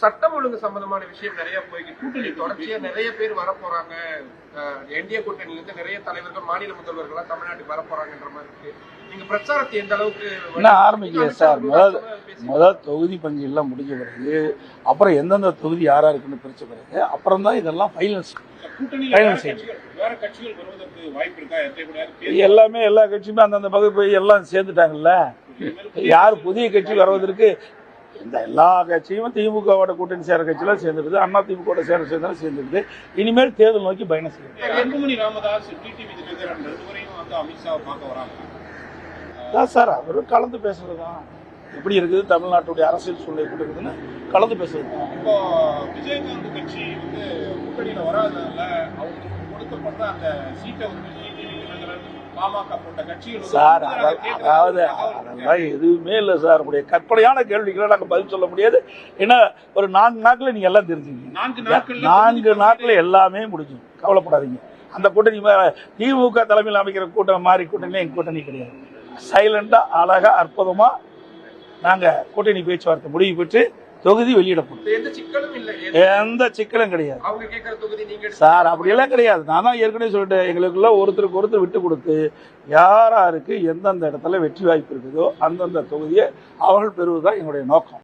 சட்டம் ஒழுங்கு சம்பந்தமான விஷயம் நிறைய போய்கிட்டு கூட்டணி தொடர்ச்சியா நிறைய பேர் வரப்போறாங்க. என்டிஏ கூட்டணியில இருந்து நிறைய தலைவர்கள் மாநில முதல்வர்களா தமிழ்நாட்டுக்கு வரப்போறாங்கன்ற மாதிரி இருக்கு. நீங்க பிரச்சாரத்தை எந்த அளவுக்கு ஆரம்பிக்கல சார்? முதல் தொகுதி பங்கு எல்லாம் முடிஞ்ச பிறகு அப்புறம் எந்தெந்த தொகுதி யாரா இருக்குன்னு பிரிச்ச பிறகு அப்புறம் தான் இதெல்லாம் ஃபைனல் எல்லாமே எல்லா கட்சியுமே அந்தந்த பகுதி போய் எல்லாம் சேர்ந்துட்டாங்கல்ல. யார் புதிய கட்சி வருவதற்கு இந்த எல்லா கட்சியும் திமுகவோட கூட்டணி சேர கட்சியெல்லாம் சேர்ந்துருது, அண்ணா திமுக சேர்ந்தாலும் சேர்ந்துருது. இனிமேல் தேர்தல் நோக்கி பயணம் செய்யும் சார். அவரும் கலந்து பேசுறதுதான். எப்படி இருக்குது தமிழ்நாட்டுடைய அரசியல் சூழ்நிலை எப்படி இருக்குதுன்னு கலந்து பேசுறது தான். இப்போ விஜயகாந்த் கட்சி வந்து கூட்டணியில வராதனால அவங்களுக்கு கொடுக்கப்பட்ட அந்த சீட்டை வந்து சார் அதாவது அதெல்லாம் எதுவுமே இல்லை சார். உடைய கற்பனையான கேள்விகளை நாங்கள் பதில் சொல்ல முடியாது. ஏன்னா ஒரு 4 நாட்கள் நீங்க எல்லாம் தெரிஞ்சுக்கீங்க. 4 நாட்கள் எல்லாமே முடிஞ்சு, கவலைப்படாதீங்க. அந்த கூட்டணி திமுக தலைமையில் அமைக்கிற கூட்டம் மாதிரி கூட்டணி எங்க கூட்டணி கிடையாது. சைலண்டா அழகா அற்புதமா நாங்க கூட்டணி பேச்சுவார்த்தை முடிவு பெற்று தொகுதி வெளியிடப்படும். எந்த சிக்கலும் கிடையாது சார். அப்படியெல்லாம் கிடையாது. நான் தான் ஏற்கனவே சொல்லிட்டேன், எங்களுக்குள்ள ஒருத்தருக்கு ஒருத்தர் விட்டு கொடுத்து யாராருக்கு எந்தெந்த இடத்துல வெற்றி வாய்ப்பு இருக்குதோ அந்தந்த தொகுதியை அவர்கள் பெறுவதுதான் எங்களுடைய நோக்கம்.